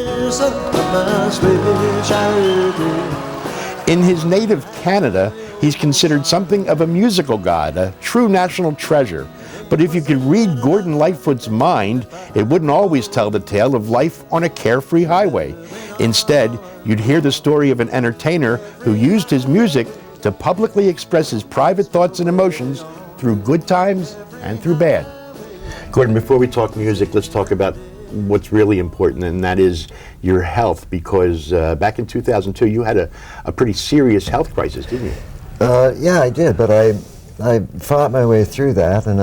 listen, I must wish I did. In his native Canada, he's considered something of a musical god, a true national treasure. But if you could read Gordon Lightfoot's mind, it wouldn't always tell the tale of life on a carefree highway. Instead, you'd hear the story of an entertainer who used his music to publicly express his private thoughts and emotions through good times and through bad. Gordon, before we talk music, let's talk about what's really important, and that is your health, because back in 2002, you had a pretty serious health crisis, didn't you? Yeah, I did, but I fought my way through that, and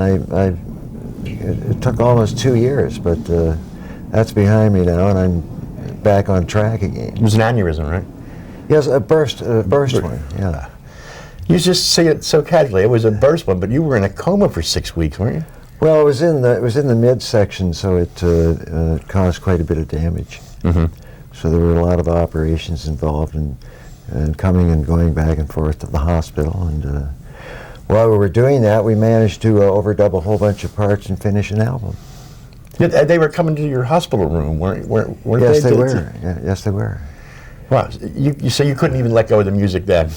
it took almost 2 years, but that's behind me now, and I'm back on track again. It was an aneurysm, right? Yes, a burst one, yeah. You just say it so casually. It was a burst one, but you were in a coma for 6 weeks, weren't you? Well, it was in the midsection, so it caused quite a bit of damage. Mm-hmm. So there were a lot of operations involved, and coming and going back and forth to the hospital. And while we were doing that, we managed to overdub a whole bunch of parts and finish an album. Yeah, they were coming to your hospital room, weren't yes, they? They were. Yeah, yes, they were. Wow. So you couldn't even let go of the music then?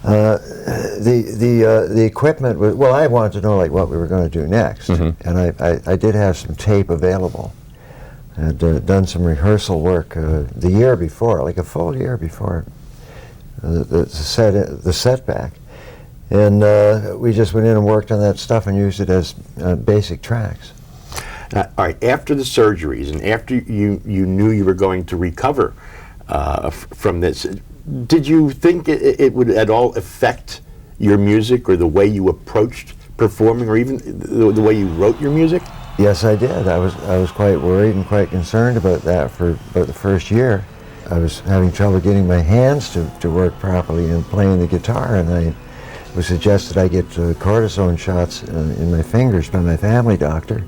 The equipment was, well, I wanted to know like what we were going to do next, mm-hmm. and I did have some tape available. I had done some rehearsal work the year before, like a full year before the setback, and we just went in and worked on that stuff and used it as basic tracks. All right, after the surgeries and after you knew you were going to recover from this, did you think it would at all affect your music or the way you approached performing, or even the way you wrote your music? Yes, I did. I was quite worried and quite concerned about that for about the first year. I was having trouble getting my hands to work properly and playing the guitar, and it was suggested I get cortisone shots in my fingers by my family doctor.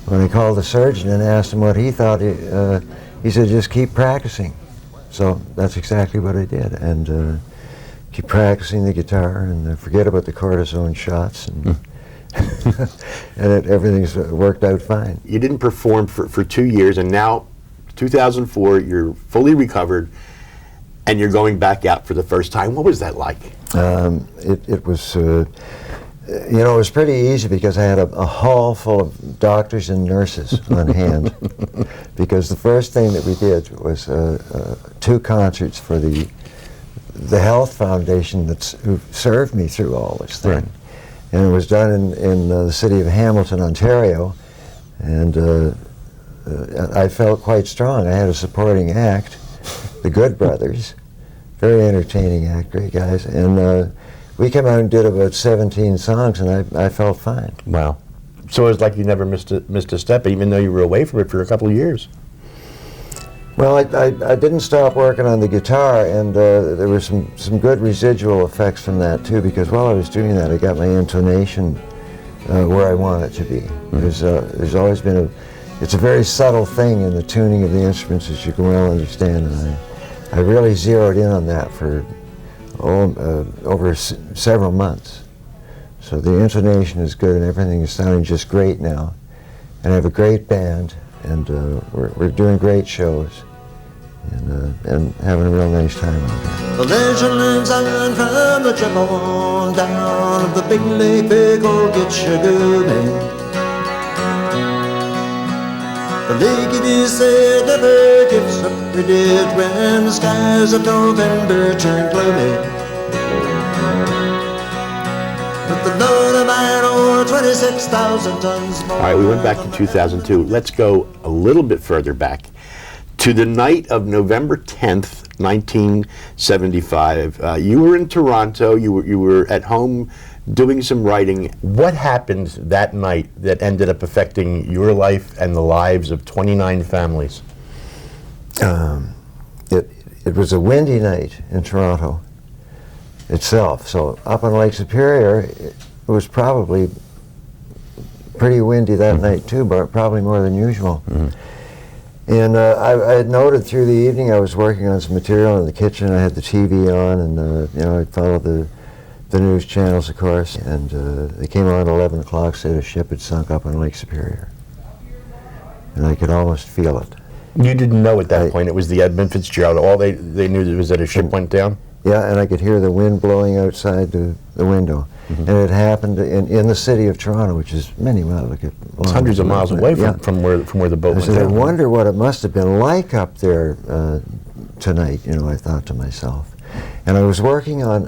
When I called the surgeon and asked him what he thought, he said, just keep practicing. So that's exactly what I did, and keep practicing the guitar and forget about the cortisone shots, and, and everything's worked out fine. You didn't perform for 2 years, and now, 2004, you're fully recovered, and you're going back out for the first time. What was that like? It was, it was pretty easy because I had a hall full of doctors and nurses on hand. Because the first thing that we did was 2 concerts for the Health Foundation who served me through all this thing. Right. And it was done in the city of Hamilton, Ontario. And I felt quite strong. I had a supporting act, the Good Brothers, very entertaining act, great guys. And we came out and did about 17 songs, and I felt fine. Wow. So it was like you never missed a step, even though you were away from it for a couple of years. Well, I didn't stop working on the guitar, and there were some good residual effects from that too, because while I was doing that, I got my intonation where I want it to be. Mm-hmm. There's always been it's a very subtle thing in the tuning of the instruments, as you can well understand, and I really zeroed in on that for over several months. So the intonation is good, and everything is sounding just great now. And I have a great band, and we're doing great shows, and having a real nice time out there. The legend lives on from the trip on down of the big lake, big old get sugar man. The lake, it is said, never gives up the dead when the skies of November turn gloomy. But the Lord of mine, oh, 26,000 tons more. All right, we went back to 2002. Let's go a little bit further back to the night of November 10th, 1975. You were in Toronto. You were at home doing some writing. What happened that night that ended up affecting your life and the lives of 29 families? It was a windy night in Toronto itself. So up on Lake Superior, it was probably pretty windy that mm-hmm. night too, but probably more than usual. Mm-hmm. And I had noted through the evening I was working on some material in the kitchen. I had the TV on, and I followed the news channels, of course, and they came on at 11 o'clock, said a ship had sunk up on Lake Superior. And I could almost feel it. You didn't know at that point it was the Edmund Fitzgerald. All they knew was that a ship went down? Yeah, and I could hear the wind blowing outside the window. And it happened in the city of Toronto, which is many miles. It's hundreds of miles away from where the boat went down. I wonder what it must have been like up there tonight, I thought to myself. And I was working on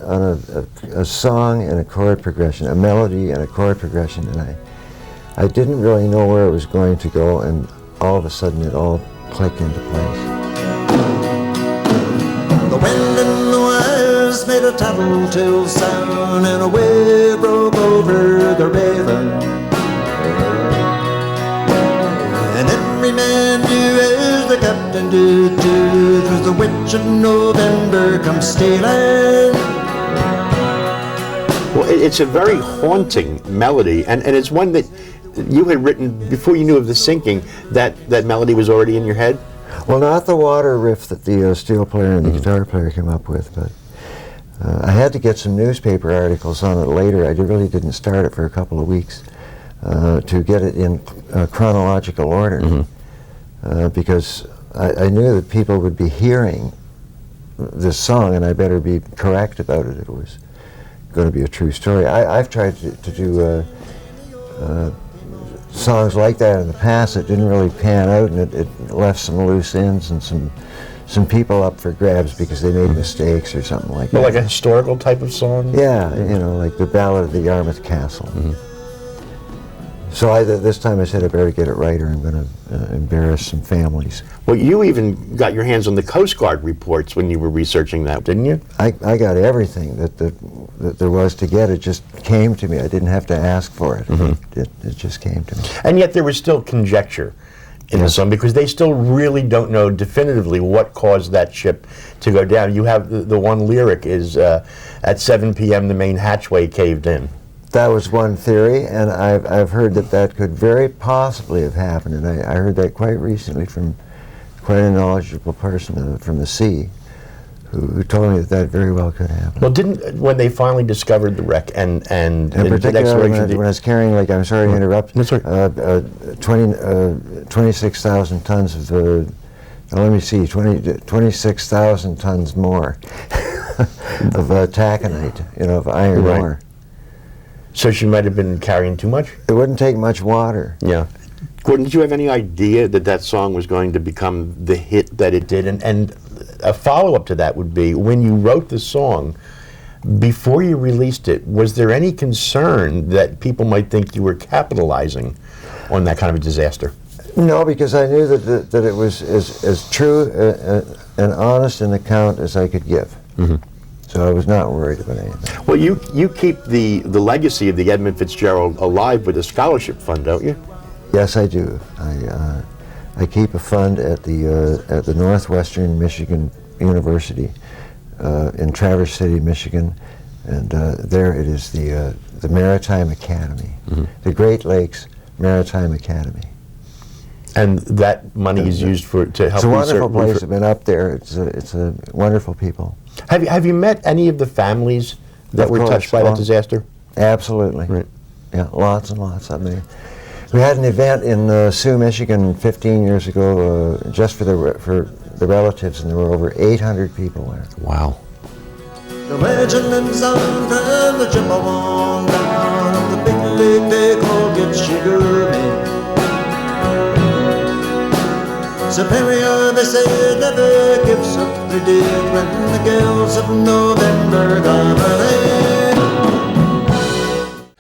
a song and a chord progression, a melody and a chord progression, and I didn't really know where it was going to go, and all of a sudden it all clicked into place. The wind and the wires made a tattletale sound, and a wave broke over the river. And every man knew as the captain did too, 'twas the witch of November come stealing. Well, it's a very haunting melody, and it's one that you had written before you knew of the sinking. That melody was already in your head? Well, not the water riff that the steel player and the guitar player came up with, but I had to get some newspaper articles on it later. I really didn't start it for a couple of weeks to get it in chronological order, because I knew that people would be hearing this song, and I better be correct about it if it was going to be a true story. I've tried to do songs like that in the past that didn't really pan out, and it left some loose ends and some people up for grabs because they made mistakes or something like that. Like a historical type of song? Yeah, like the Ballad of the Yarmouth Castle. So this time I said I better get it right or I'm going to embarrass some families. Well, you even got your hands on the Coast Guard reports when you were researching that, didn't you? I got everything that there was to get. It just came to me. I didn't have to ask for it. It just came to me. And yet there was still conjecture in the song, because they still really don't know definitively what caused that ship to go down. You have the one lyric is, at 7 p.m. the main hatchway caved in. That was one theory, and I've heard that could very possibly have happened, and I heard that quite recently from quite a knowledgeable person from the sea, who told me that very well could happen. Well, when they finally discovered the wreck and in particular when I was carrying, like, I'm sorry to interrupt, That's right. 26,000 tons of, let me see, 26,000 tons more of taconite, of iron ore. So she might have been carrying too much? It wouldn't take much water. Yeah. Gordon, did you have any idea that song was going to become the hit that it did? And a follow-up to that would be, when you wrote the song, before you released it, was there any concern that people might think you were capitalizing on that kind of a disaster? No, because I knew that it was as true and honest an account as I could give. So I was not worried about anything. Well, you keep the legacy of the Edmund Fitzgerald alive with a scholarship fund, don't you? Yes, I do. I keep a fund at the Northwestern Michigan University in Traverse City, Michigan, and there it is the Maritime Academy, the Great Lakes Maritime Academy. And that money is used to help. It's a wonderful place. I've been up there. It's a wonderful people. Have you met any of the families that were touched by that disaster? Absolutely. Right. Yeah, lots and lots. I mean, we had an event in Sioux, Michigan 15 years ago just for the relatives, and there were over 800 people there. Wow. The legend lives on from the Chippewa down on the big lake they call it Sugar Bay. Superior, they say, never gives up the dead when the girls of November come away.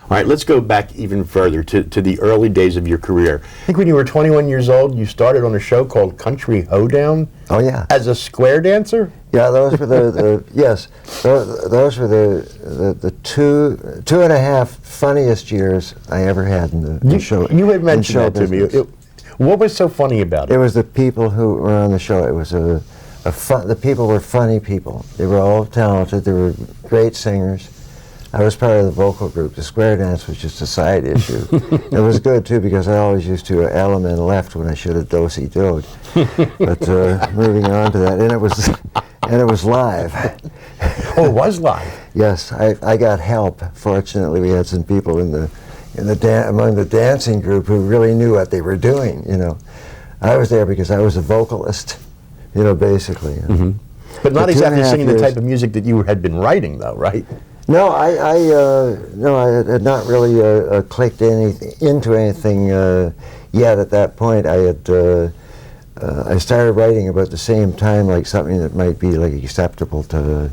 All right, let's go back even further to the early days of your career. I think when you were 21 years old, you started on a show called Country Hoedown. Oh, yeah. As a square dancer? Yeah, those were yes, those were the two and a half funniest years I ever had in the show. You had mentioned that to me. What was so funny about it? It was the people who were on the show. It was the people were funny people. They were all talented. They were great singers. I was part of the vocal group. The square dance was just a side issue. It was good too, because I always used to element left when I should have do-si-doed. But moving on to that, and it was live. Oh, it was live. Yes, I got help. Fortunately, we had some people among the dancing group who really knew what they were doing. I was there because I was a vocalist, you know, basically. But not For exactly 2.5 singing the years. type of music that you had been writing, though, right? No, I had not really clicked into anything yet at that point. I started writing about the same time, like something that might be like acceptable to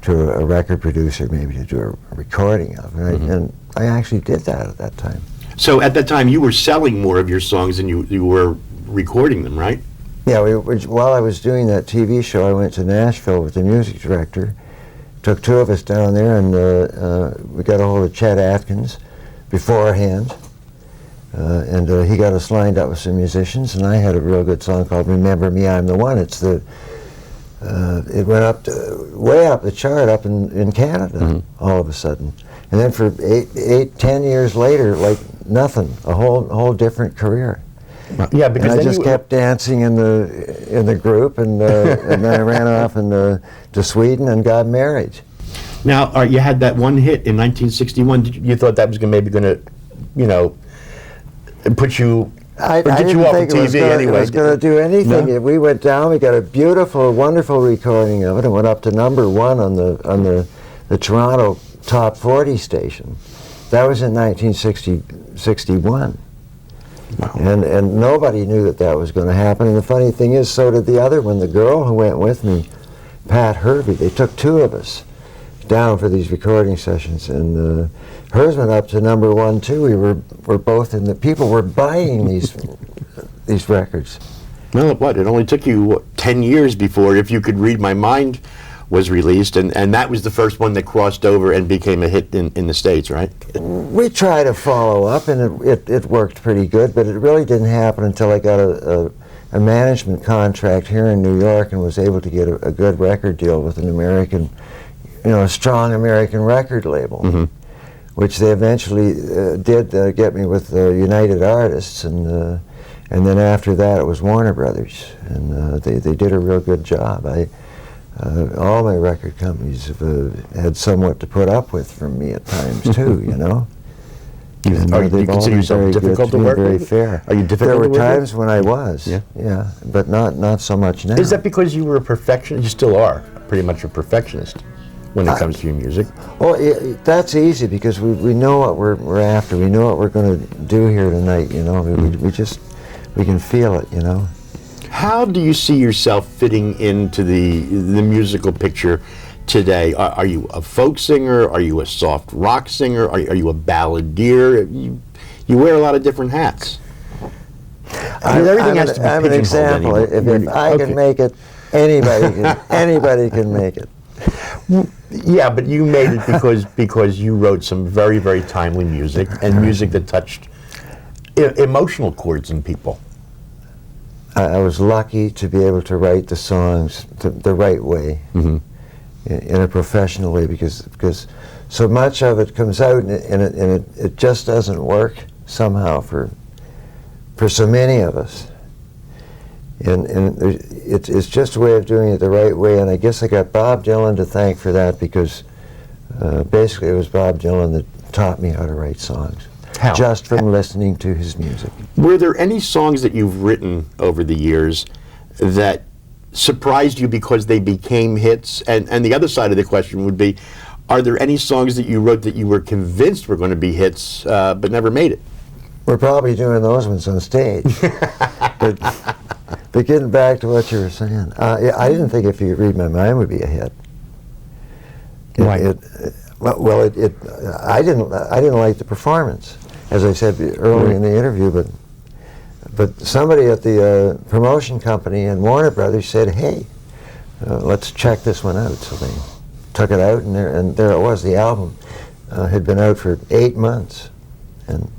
a record producer, maybe to do a recording of, and I actually did that at that time. So at that time, you were selling more of your songs than you were recording them, right? Yeah, while I was doing that TV show, I went to Nashville with the music director. Took two of us down there, and we got a hold of Chet Atkins beforehand, and he got us lined up with some musicians, and I had a real good song called "Remember Me, I'm the One." It's it went up way up the chart up in Canada all of a sudden, and then for 10 years later, like nothing, a whole different career. Yeah, because And I then just you kept dancing in the group, and then I ran off to Sweden and got married. Now, you had that one hit in 1961. You thought that was maybe going to, you know, put you I get didn't you off think the TV it anyway. was going to do anything. No? We went down. We got a beautiful, wonderful recording of it. It went up to #1 on the Toronto Top 40 station. That was in 1961. Wow. And nobody knew that was going to happen. And the funny thing is, so did the other one. The girl who went with me, Pat Hervey, they took two of us down for these recording sessions, and hers went up to #1 too. We were both in the. People were buying these records. Well, what? It only took you 10 years before If You Could Read My Mind was released, and that was the first one that crossed over and became a hit in the States, right? We tried to follow up, and it worked pretty good, but it really didn't happen until I got a management contract here in New York and was able to get a good record deal with an American, a strong American record label, which they eventually did get me with United Artists, and then after that it was Warner Brothers, and they did a real good job. All my record companies have had somewhat to put up with from me at times too, you know. Do you consider yourself difficult to work very with? fair. Are you difficult There to were work times when I was, Yeah. but not so much now. Is that because you were a perfectionist? You still are pretty much a perfectionist when it comes to your music. Well, that's easy because we know what we're after. We know what we're going to do here tonight, you know. We can feel it, you know. How do you see yourself fitting into the musical picture today? Are you a folk singer? Are you a soft rock singer? Are you a balladeer? You wear a lot everything has to be I'm an example. anymore. If I can make it, anybody can make it. Yeah, but you made it because you wrote some very, very timely music, and music that touched emotional chords in people. I was lucky to be able to write the songs the right way, in a professional way, because so much of it comes out and it just doesn't work somehow for so many of us. And it's just a way of doing it the right way, and I guess I got Bob Dylan to thank for that, because basically it was Bob Dylan that taught me how to write songs. How? Just from listening to his music. Were there any songs that you've written over the years that surprised you because they became hits? And the other side of the question would be, are there any songs that you wrote that you were convinced were going to be hits but never made it? We're probably doing those ones on stage. but getting back to what you were saying, I didn't think If You Could Read My Mind would be a hit. Why? I didn't like the performance, as I said earlier in the interview, but somebody at the promotion company and Warner Brothers said, hey, let's check this one out. So they took it out, and there it was. The album had been out for 8 months, and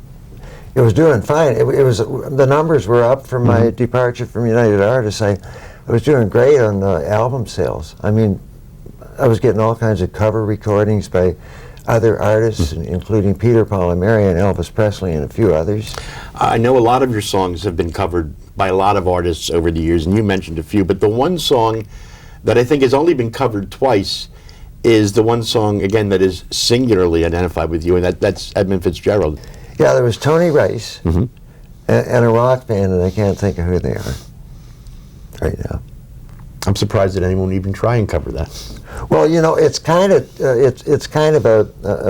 it was doing fine. It was the numbers were up from my departure from United Artists. I was doing great on album sales. I mean, I was getting all kinds of cover recordings by other artists, including Peter, Paul and Mary, and Elvis Presley, and a few others. I know a lot of your songs have been covered by a lot of artists over the years, and you mentioned a few, but the one song that I think has only been covered twice is the one song, again, that is singularly identified with you, and that's Edmund Fitzgerald. Yeah, there was Tony Rice, and a rock band, and I can't think of who they are right now. I'm surprised that anyone would even try and cover that. Well, you know, it's kind of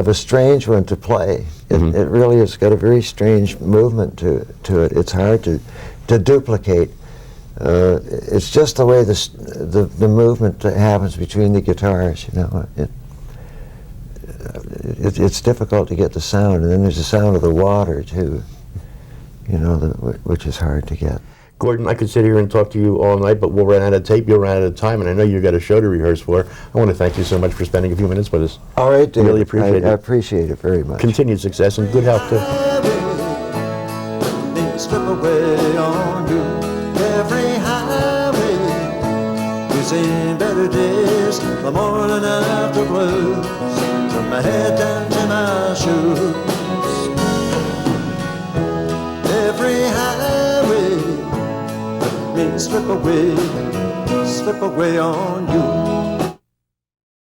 a strange one to play. It really has got a very strange movement to it. It's hard to duplicate. It's just the way the movement happens between the guitars. You know, it's difficult to get the sound, and then there's the sound of the water too. You know, which is hard to get. Gordon, I could sit here and talk to you all night, but we'll run out of tape, you'll run out of time, and I know you've got a show to rehearse for. I want to thank you so much for spending a few minutes with us. All right, David. Really appreciate it. I appreciate it very much. Continued success and good health, too. They slip away on you. Every highway we've seen better days, the morning afterwards, from my head down to my shoes. Every highway may slip away on you.